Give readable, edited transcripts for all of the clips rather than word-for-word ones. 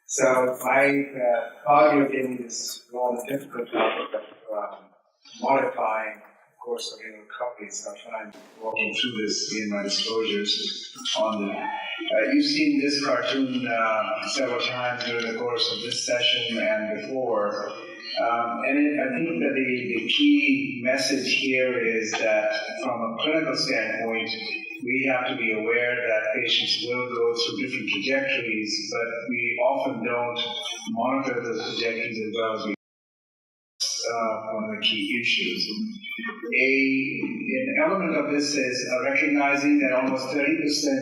So I thought you were giving this rather difficult topic of modifying the course of your recovery. So I'll try and walking through this in my disclosures on the. You've seen this cartoon several times during the course of this session and before. I think that the key message here is that from a clinical standpoint, we have to be aware that patients will go through different trajectories, but we often don't monitor those trajectories as well as we one of the key issues. An element of this is recognizing that almost 30%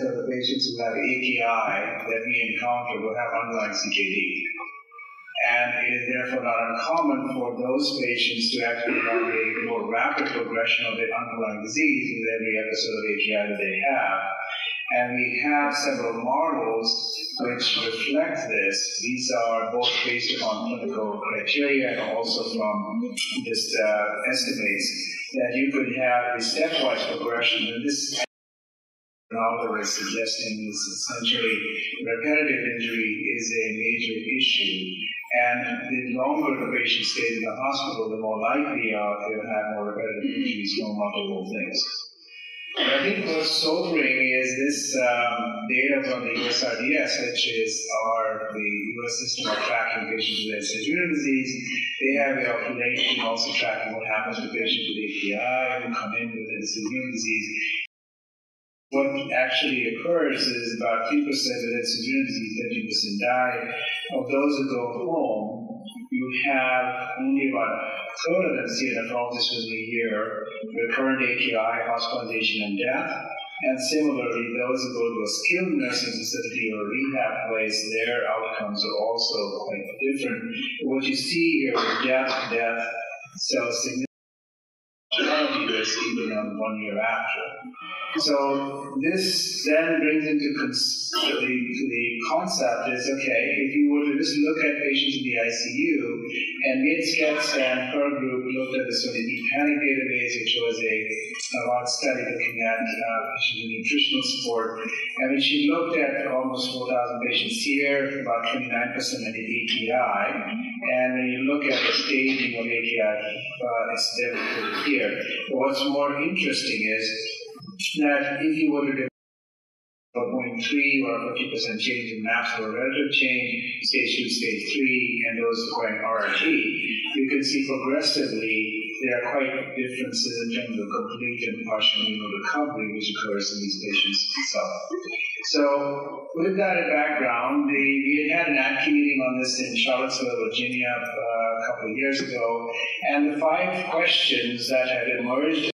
of the patients who have AKI that we encounter will have underlying CKD. And it is therefore not uncommon for those patients to actually have a more rapid progression of their underlying disease with every episode of AKI that they have. And we have several models which reflect this. These are both based upon clinical criteria and also from just estimates that you could have a stepwise progression. And this model is suggesting is essentially repetitive injury is a major issue. And the longer the patient stays in the hospital, the more likely they are to have more repetitive injuries from multiple things. But I think what's sobering is this data from the USRDS, which is the US system of tracking patients with end-stage disease. They have a population also tracking what happens to patients with AKI who come in with end-stage disease. What actually occurs is about 3% with end-stage disease, 13% die. Of those who go home, you have only about a third of them see a nephrologist within a year, recurrent AKI, hospitalization, and death. And similarly, those who go to a skilled nursing facility or a rehab place, their outcomes are also quite different. What you see here is death, so significant risk even on 1 year after. So this then brings into the concept is, okay, if you were to just look at patients in the ICU, and Mehta and her group looked at the SONID panic database, which was a large study looking at patients with nutritional support. And when she looked at almost 4,000 patients here, about 29% had AKI. And when you look at the staging of AKI, it's demonstrated here. But what's more interesting is that if you were to do a 0.3 or a 50% change in MAPS or relative change, stage 2, stage 3, and those requiring RRT, you can see progressively there are quite differences in terms of complete and partial renal recovery which occurs in these patients itself. So with that in background, we had an AKI meeting on this in Charlottesville, Virginia a couple of years ago, and the 5 questions that had emerged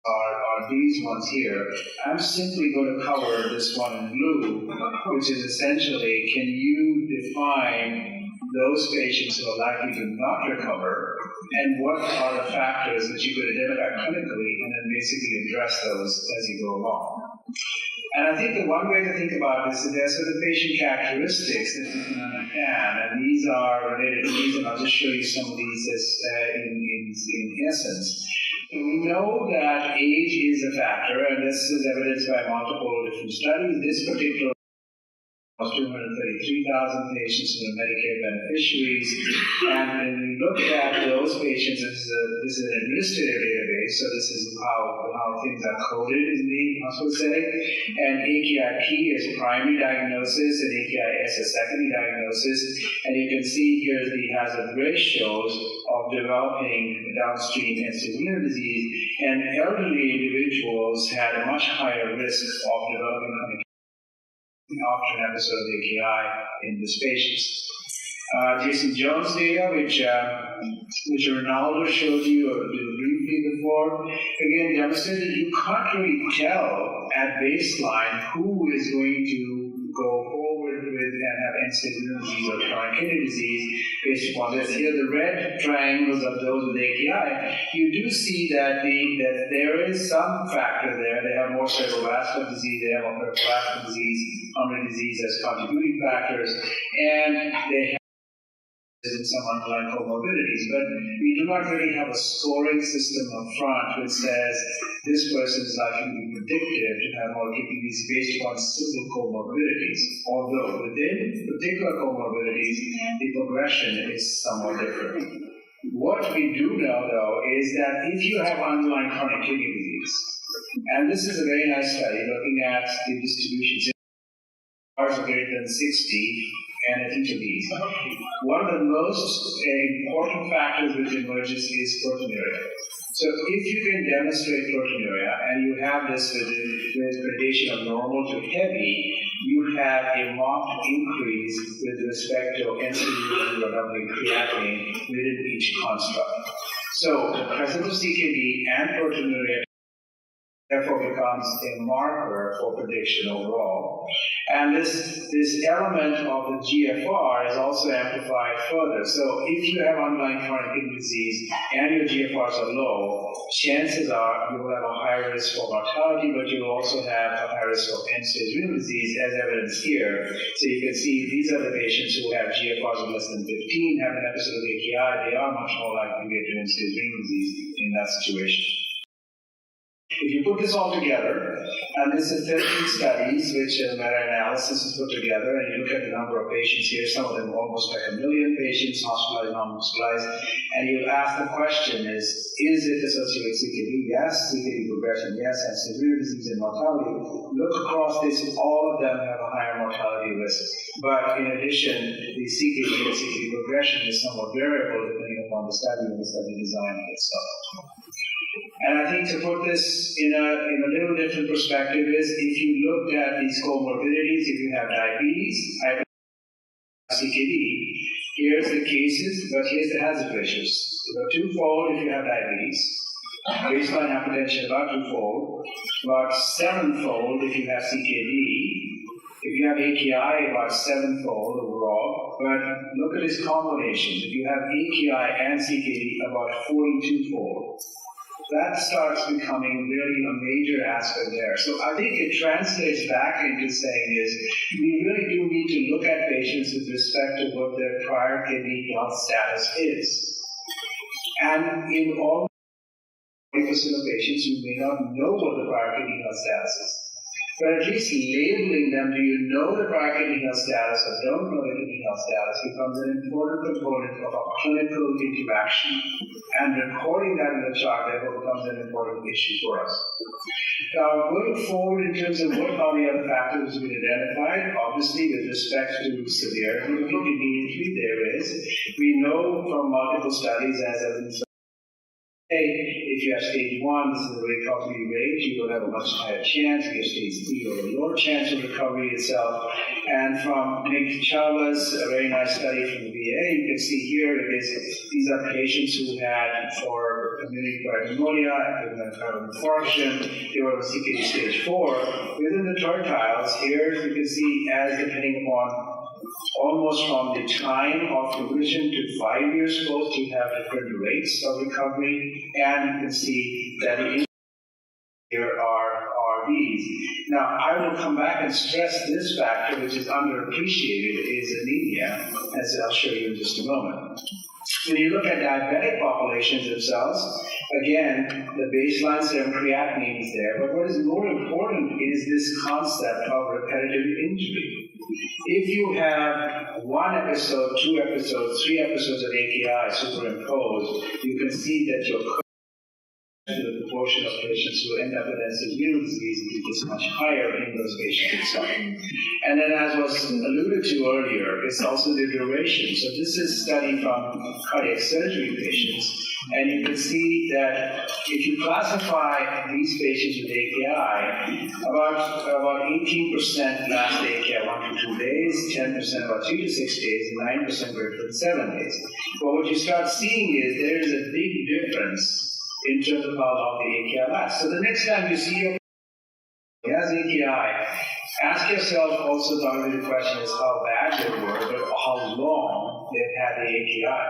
are these ones here. I'm simply going to cover this one in blue, which is essentially, can you define those patients who are likely to not recover, and what are the factors that you could identify clinically, and then basically address those as you go along. And I think the one way to think about this is there are certain patient characteristics that you can understand, and these are related to these, and I'll just show you some of these as in essence. We know that age is a factor, and this is evidenced by multiple different studies. This particular 233,000 patients who are Medicare beneficiaries, and when we look at those patients, this is an administrative database, so this is how things are coded in the hospital setting, and AKI-P is primary diagnosis and AKI-S is secondary diagnosis, and you can see here the hazard ratios of developing downstream end-stage renal disease, and elderly individuals had a much higher risk of developing chronic after an episode of AKI in these patients. Jason Jones data, which Ronaldo showed you briefly before, again demonstrated you can't really tell at baseline who is going to go forward with and have end-stage renal disease or chronic kidney disease based upon this. Here, the red triangles of those with AKI, you do see that there is some factor there. They have more cerebrovascular disease, they have more peripheral disease, pulmonary disease as contributing factors, and they have in some underlying comorbidities, but we do not really have a scoring system up front which says this person is likely to be predicted to have more kidneys based on simple comorbidities. Although within particular comorbidities, the progression is somewhat different. What we do know, though, is that if you have underlying chronic kidney disease, and this is a very nice study looking at the distributions are greater than 60, and at each of these. One of the most important factors which emerges is proteinuria. So if you can demonstrate proteinuria, and you have this with gradation of normal to heavy, you have a marked increase with respect to NCD or creatinine within each construct. So the presence of CKD and proteinuria therefore becomes a marker for prediction overall. And this element of the GFR is also amplified further. So if you have underlying chronic kidney disease and your GFRs are low, chances are you will have a higher risk for mortality, but you will also have a higher risk of end-stage renal disease, as evidenced here. So you can see these are the patients who have GFRs of less than 15, have an episode of AKI, they are much more likely to get to end-stage renal disease in that situation. If you put this all together, and this is 13 studies which meta-analysis is put together, and you look at the number of patients here, some of them almost like 1 million patients, hospitalized, non-hospitalized, and you ask the question is it associated with CKD? Yes. CKD progression? Yes. And severe disease and mortality. Look across this, all of them have a higher mortality risk. But in addition, the CKD and CKD progression is somewhat variable depending upon the study and the study design itself. And I think to put this in a little different perspective is if you looked at these comorbidities, if you have diabetes, CKD, here's the cases, but here's the hazard ratios. About twofold if you have diabetes, baseline hypertension about twofold, about sevenfold if you have CKD, if you have AKI about sevenfold overall, but look at its combinations. If you have AKI and CKD about 42-fold. That starts becoming really a major aspect there. So I think it translates back into saying is we really do need to look at patients with respect to what their prior kidney health status is. And in all 40% of patients, you may not know what the prior kidney health status is. But at least labeling them, do you know the prior kidney health status or don't know the kidney health status, becomes an important component of a clinical interaction. And recording that in the chart therefore becomes an important issue for us. Now, going forward in terms of what are the other factors we identified, obviously with respect to severity of kidney injury, there is. We know from multiple studies as evidence. If you have stage 1, this is the recovery rate, you will have a much higher chance. If you have stage 3, you have a lower chance of recovery itself. And from Nick Chava's very nice study from the VA, you can see here it is, these are patients who had for community-acquired pneumonia, myocardial infarction, they were on CKD stage 4. Within the tertiles, here you can see as depending upon almost from the time of progression to 5 years post, you have different rates of recovery, and you can see that here are these. Now, I will come back and stress this factor, which is underappreciated, is anemia, as I'll show you in just a moment. When you look at diabetic populations themselves, again, the baseline serum creatinine is there, but what is more important is this concept of repetitive injury. If you have 1 episode, 2 episodes, 3 episodes of AKI superimposed, you can see that your the proportion of patients who end up with end-stage renal disease is much higher in those patients itself. And then, as was alluded to earlier, it's also the duration. So this is a study from cardiac surgery patients, and you can see that if you classify these patients with AKI, about 18% last AKI 1 to 2 days, 10% about 3 to 6 days, and 9% greater than 7 days. But what you start seeing is there is a big difference in terms of how long the AKI lasts. So the next time you see your patient has AKI, ask yourself also, not only the question is how bad they were, but how long they've had the AKI.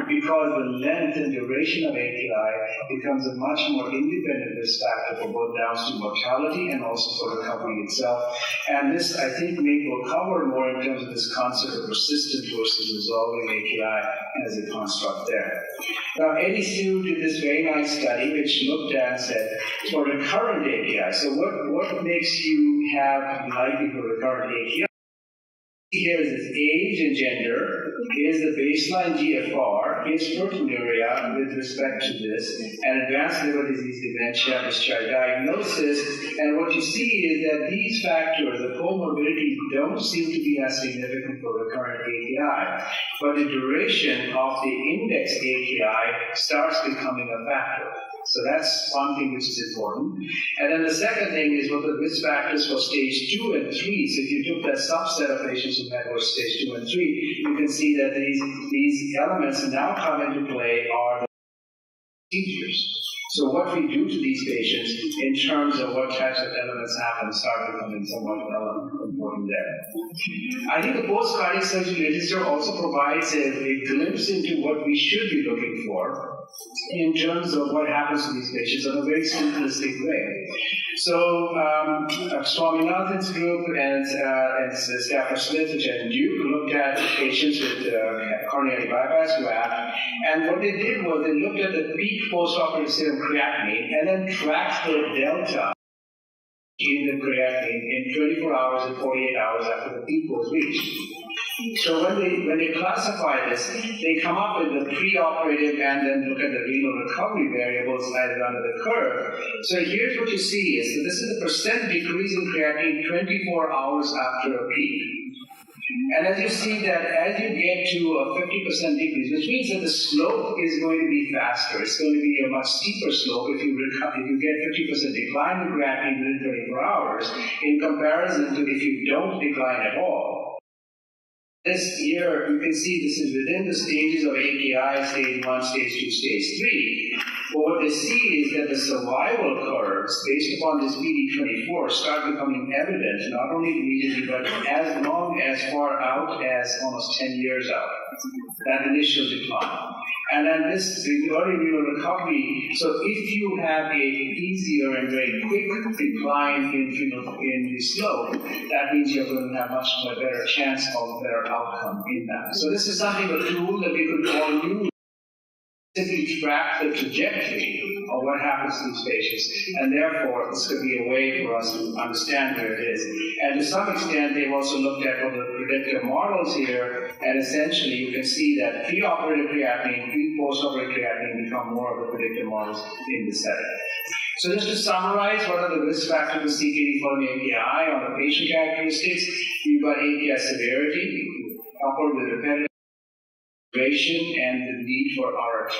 because the length and duration of AKI becomes a much more independent risk factor for both downstream mortality and also for recovery itself. And this, I think, will cover more in terms of this concept of persistent versus resolving AKI as a construct there. Now, Eddie Stu did this very nice study which looked at and said, for recurrent AKI, so what makes you have likelihood of recurrent AKI? Here is its age and gender, here's the baseline GFR, here's proteinuria with respect to this, and advanced liver disease, dementia, discharge diagnosis, and what you see is that these factors, the comorbidities, don't seem to be as significant for recurrent AKI, but the duration of the index AKI starts becoming a factor. So that's one thing which is important. And then the second thing is what the risk factors for stage 2 and 3. So if you took that subset of patients who had both stage 2 and 3, you can see that these elements now come into play are the procedures. So what we do to these patients in terms of what types of elements happen start becoming somewhat important there. I think the post-cardiac surgery literature also provides a glimpse into what we should be looking for in terms of what happens to these patients in a very simplistic way. So Swaminathan's group and Stafford Smith, which are in Duke, looked at patients with coronary bypass graft, and what they did was they looked at the peak post-operative serum creatinine and then tracked the delta in the creatinine in 24 hours and 48 hours after the peak was reached. So when they classify this, they come up with the pre-operative and then look at the renal recovery variables as under the curve. So here's what you see is that this is the percent decrease in creatinine 24 hours after a peak. And as you see that as you get to a 50% decrease, which means that the slope is going to be faster. It's going to be a much steeper slope if you get 50% decline in creatinine within 24 hours in comparison to if you don't decline at all. This here, you can see this is within the stages of AKI, stage 1, stage 2, stage 3. But what they see is that the survival curves, based upon this PD24, start becoming evident, not only immediately, but as long as far out as almost 10 years out, that initial decline. And then this early renal recovery, so if you have a easier and very quick decline in the slope, that means you're going to have much better chance of better outcome in that. So this is something, a tool that we could all use, simply track the trajectory of what happens to these patients, and therefore this could be a way for us to understand where it is. And to some extent, they've also looked at what the predictive models here, and essentially you can see that pre-operative creatinine, post-operative creatinine become more of the predictive models in this setting. So just to summarize, what are the risk factors of CKD following AKI on the patient characteristics? We've got AKI severity, coupled with repetitive duration and the need for RRT,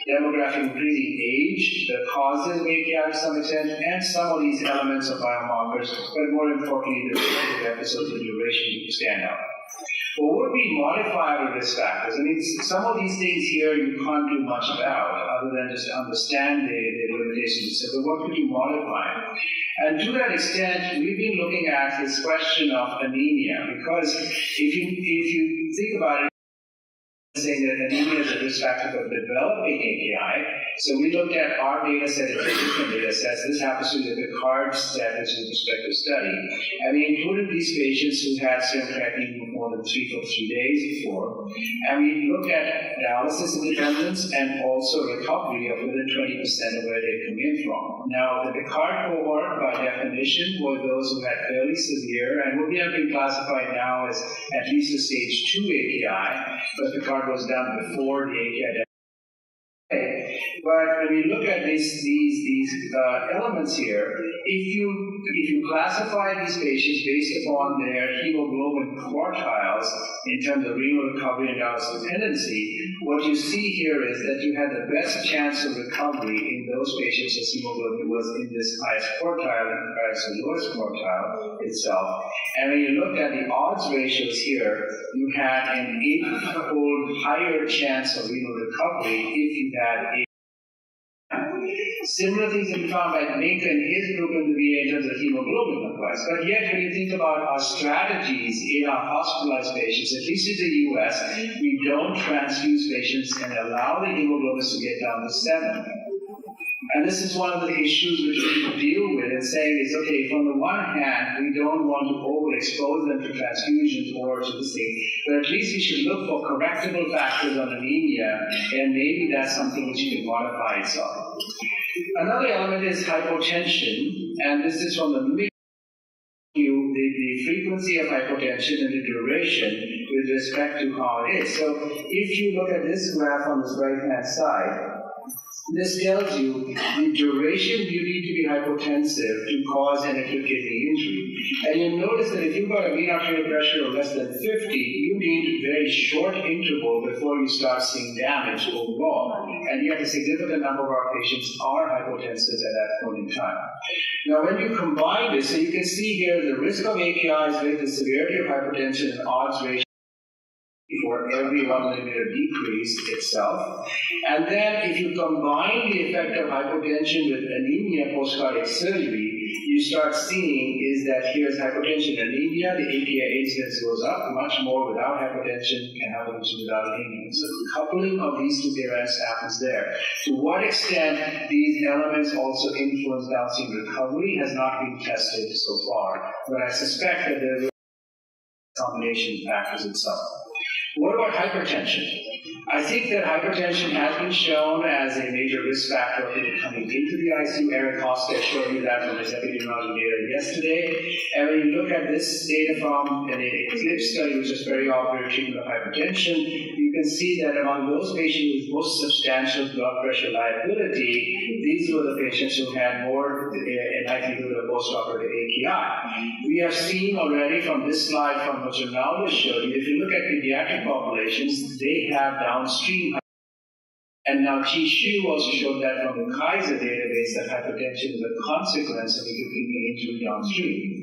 demographic increasing age, the causes of AKI to some extent, and some of these elements of biomarkers, but more importantly, the specific episodes of duration stand out. What would be modifiable risk factors? I mean, some of these things here you can't do much about other than just understand the limitations. So what could you modify? And to that extent, we've been looking at this question of anemia, because if you think about it, saying that anemia is a risk factor for developing AKI. So we looked at our data set and different data sets. This happens to be the Picard set, which is a prospective study. And we included these patients who had serum creatinine more than 3 for 3 days before. And we looked at dialysis independence and also recovery of within 20% of where they come in from. Now, the Picard cohort, by definition, were those who had fairly severe, and what we have been classified now as at least a stage 2 AKI, but Picard was done before the AKI. But when we look at these elements here, if you classify these patients based upon their hemoglobin quartiles in terms of renal recovery and dialysis dependency, what you see here is that you had the best chance of recovery in those patients whose hemoglobin was in this highest quartile in comparison to the lowest quartile itself. And when you look at the odds ratios here, you had an 8-fold higher chance of renal recovery if you had a Similar things have been found by Mehta and his group in the VA in terms of hemoglobin likewise. But yet, when you think about our strategies in our hospitalized patients, at least in the US, we don't transfuse patients and allow the hemoglobins to get down to 7. And this is one of the issues which we deal with and saying is, okay, from the one hand, we don't want to overexpose them to transfusions or to this thing, but at least we should look for correctable factors on anemia, and maybe that's something which can modify itself. Another element is hypotension, and this is from the frequency of hypotension and the duration with respect to how it is. So if you look at this graph on this right-hand side, this tells you the duration you need to be hypotensive to cause an acute kidney injury. And you'll notice that if you've got a mean arterial pressure of less than 50, you need a very short interval before you start seeing damage overall. And yet a significant number of our patients are hypotensive at that point in time. Now when you combine this, so you can see here the risk of AKIs with the severity of hypertension and odds ratio for every 1 millimeter decrease itself. And then if you combine the effect of hypotension with anemia post-cardiac surgery, you start seeing is that here's hypotension and anemia, the AKI incidence goes up much more without hypertension and hypotension without anemia. So the coupling of these two events happens there. To what extent these elements also influence downstream recovery has not been tested so far, but I suspect that there will be a combination of factors itself. What about hypertension? I think that hypertension has been shown as a major risk factor of people coming into the ICU. Eric Hofstad showed you that from his epidemiology data yesterday. And when you look at this data from an ECLIPSE study, which is very operative treatment of hypertension, you can see that among those patients with most substantial blood pressure liability, these were the patients who had more likelihood of post-operative AKI. We have seen already from this slide from what Ronaldo showed you, if you look at pediatric populations, they have downstream. And now Chi Shu also showed that from the Kaiser database that hypertension is a consequence of acute kidney injury downstream.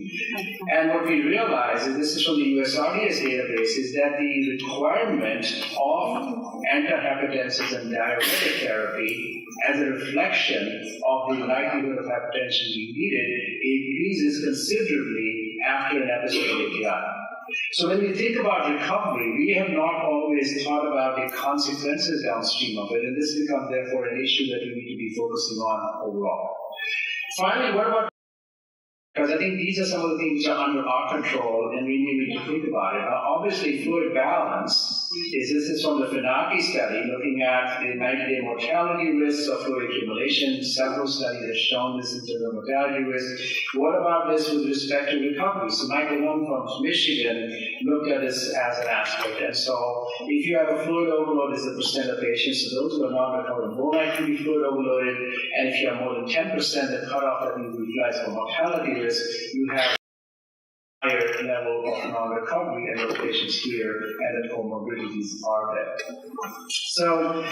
And what we realize, and this is from the USRDS database, is that the requirement of antihypertensives and diuretic therapy as a reflection of the likelihood of hypertension being needed increases considerably after an episode of AKI. So when we think about recovery, we have not always thought about the consequences downstream of it, and this becomes therefore an issue that we need to be focusing on overall. Finally, what about, because I think these are some of the things which are under our control and we need to think about it. Now, obviously, fluid balance this is from the Finaki study looking at the 90-day mortality risks of fluid accumulation. Several studies have shown this in terms of mortality risk. What about this with respect to recovery? So Michael Young from Michigan looked at this as an aspect. And so if you have a fluid overload, it's the percent of patients. So those who are non-recovered more likely to be fluid overloaded. And if you have more than 10%, the cutoff that we utilize for mortality risk, you have higher level of non-recovery, and those patients here and the comorbidities are there. So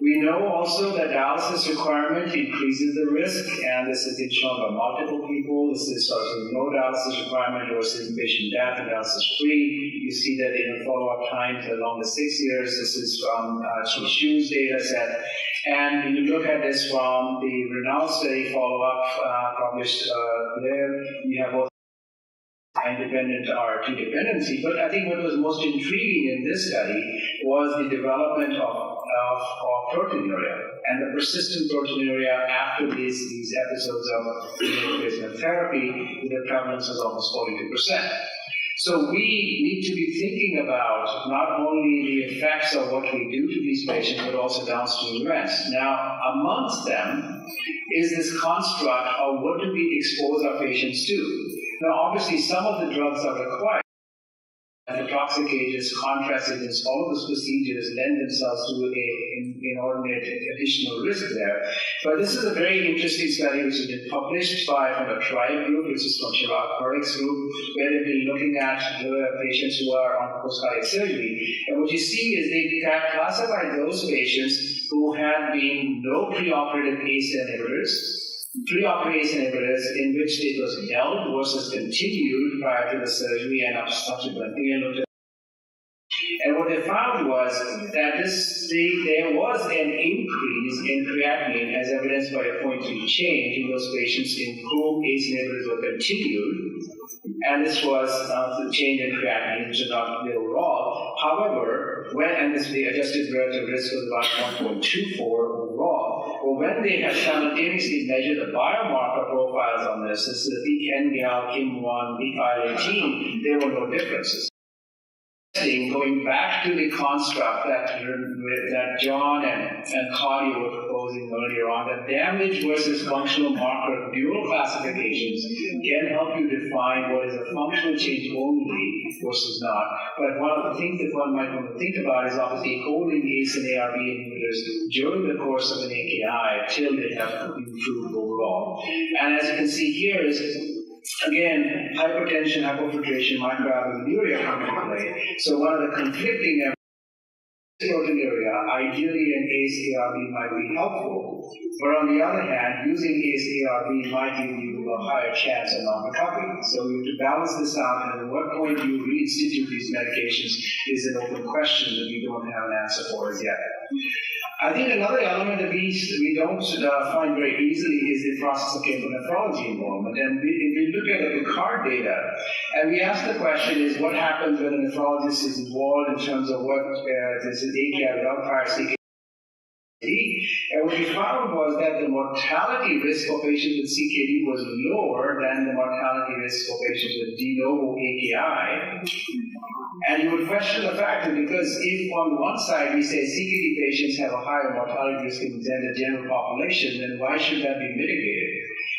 we know also that dialysis requirement increases the risk, and this has been shown by multiple people. This is sort of no dialysis requirement versus patient death and dialysis free. You see that in the follow-up times along the 6 years. This is from Chi Shu's data set. And when you look at this from the Renault study follow-up published there, you have both independent RT dependency, but I think what was most intriguing in this study was the development of proteinuria and the persistent proteinuria after these episodes of replacement therapy, with the prevalence was almost 42%. So we need to be thinking about not only the effects of what we do to these patients, but also downstream events. Now, amongst them is this construct of what do we expose our patients to. Now, obviously, some of the drugs are required. The toxic agents, contrast agents, all of those procedures lend themselves to an inordinate additional risk there. But this is a very interesting study which has been published from a trial group, which is from Chirag Parik's group, where they've been looking at patients who are on post-cardiac surgery. And what you see is they classified those patients who had been no preoperative ACE inhibitors, in which it was held versus continued prior to the surgery and subsequently, and looked at. And what they found was that there was an increase in creatinine as evidenced by a 0.3 change in those patients in whom ACE inhibitors were continued. And this was the change in creatinine, which is not the overall. However, the adjusted relative risk was about 1.24 overall. But when they had simultaneously measured the biomarker profiles on this is the PKNGAL, KIM1, B518, there were no differences. Going back to the construct that John and Cardi were proposing earlier on, that damage versus functional marker dual classifications can help you define what is a functional change only versus not. But one of the things that one might want to think about is obviously holding ACE and ARB inhibitors during the course of an AKI till they have improved overall. And as you can see here is, again, hypertension, hypofiltration, microalbuminuria come into play. So one of the conflicting proteinuria, ideally an ACE-ARB might be helpful, but on the other hand, using ACE-ARB might give you a higher chance of non-recovery. So we have to balance this out, and at what point you reinstitute these medications is an open question that we don't have an answer for as yet. I think another element that we don't find very easily is the process of chemical nephrology involvement. And we look at the Picard data, and we ask the question is what happens when a nephrologist is involved in terms of what this is AKI without prior CKD. And what we found was that the mortality risk for patients with CKD was lower than the mortality risk for patients with de novo AKI. And you would question the fact that because if on one side we say CKD patients have a higher mortality risk than the general population, then why should that be mitigated?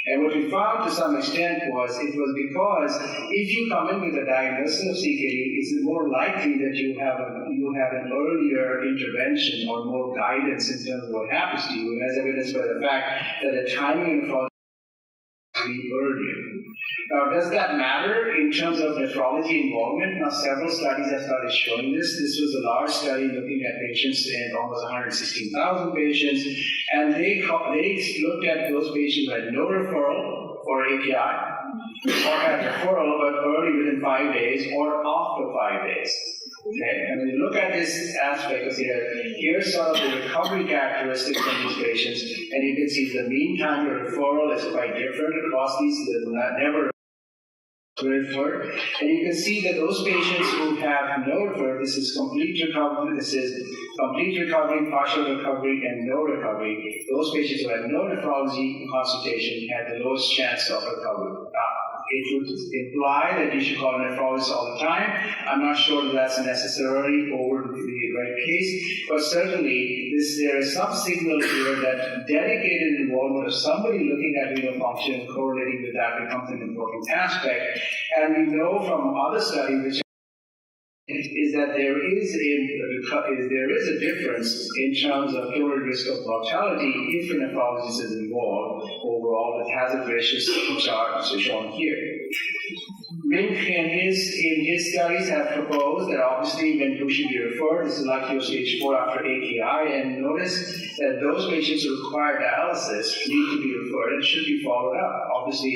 And what we found to some extent was it was because if you come in with a diagnosis of CKD, it's more likely that you have an earlier intervention or more guidance in terms of what happens to you, as evidenced by the fact that the timing of be earlier. Now, does that matter in terms of nephrology involvement? Now, several studies have started showing this. This was a large study looking at patients in almost 116,000 patients, and they looked at those patients who had no referral for AKI, or had referral but early within 5 days, or after 5 days. Okay, and when you look at this aspect of here's sort of the recovery characteristics of these patients, and you can see the mean time to referral is quite different across these, never referred. And you can see that those patients who have no referral, this is complete recovery, partial recovery, and no recovery. Those patients who had no nephrology consultation had the lowest chance of recovery. It would imply that you should call a nephrologist all the time. I'm not sure that that's necessarily over the right case, but certainly there is some signal here that dedicated involvement of somebody looking at renal function and correlating with that becomes an important aspect. And we know from other studies which is that there is a difference in terms of cumulative risk of mortality if a nephrologist is involved overall with hazard ratios which are shown here. Mink in his studies have proposed that obviously when who should be referred, this is likely stage 4 after AKI, and notice that those patients who require dialysis need to be referred and should be followed up. Obviously,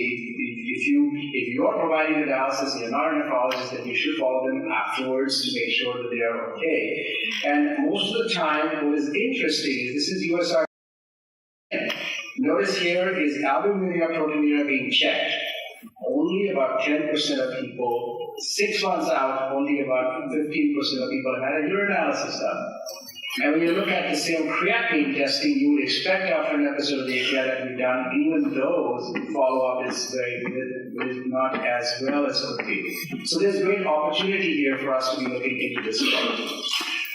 if you're providing the dialysis and you're not a nephrologist, then you should follow them afterwards to make sure that they are okay. And most of the time, what is interesting is this is USR. Notice here is albuminuria, proteinuria being checked. Only about 10% of people, 6 months out, only about 15% of people have had a urinalysis done. And when you look at the serum creatinine testing, you would expect after an episode of the AKI that we've done, even those follow-up is not as well as could be. So there's great opportunity here for us to be looking into this problem.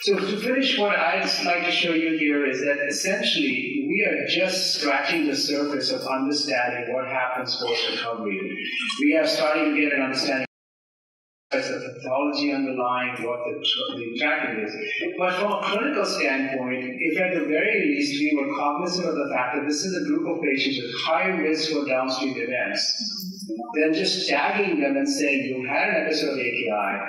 So to finish, what I'd like to show you here is that essentially we are just scratching the surface of understanding what happens post-recovery. We are starting to get an understanding of the pathology underlying what the tracking is. But from a clinical standpoint, if at the very least we were cognizant of the fact that this is a group of patients with high risk for downstream events, then just tagging them and saying you had an episode of AKI,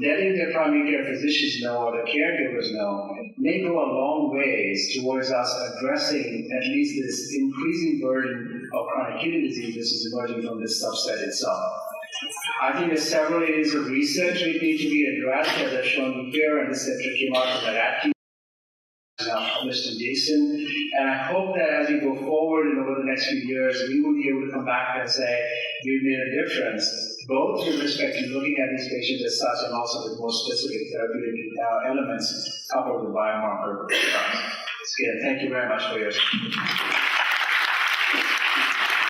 letting their primary care physicians know or the caregivers know, may go a long ways towards us addressing at least this increasing burden of chronic kidney disease that is emerging from this subset itself. I think there's several areas of research which need to be addressed, as I've shown here, and this center came out from that AKI, now published in Jason. And I hope that as we go forward and over the next few years, we will be able to come back and say we've made a difference, both with respect to looking at these patients as such and also with more specific therapeutic elements coupled with biomarker. Again, thank you very much for your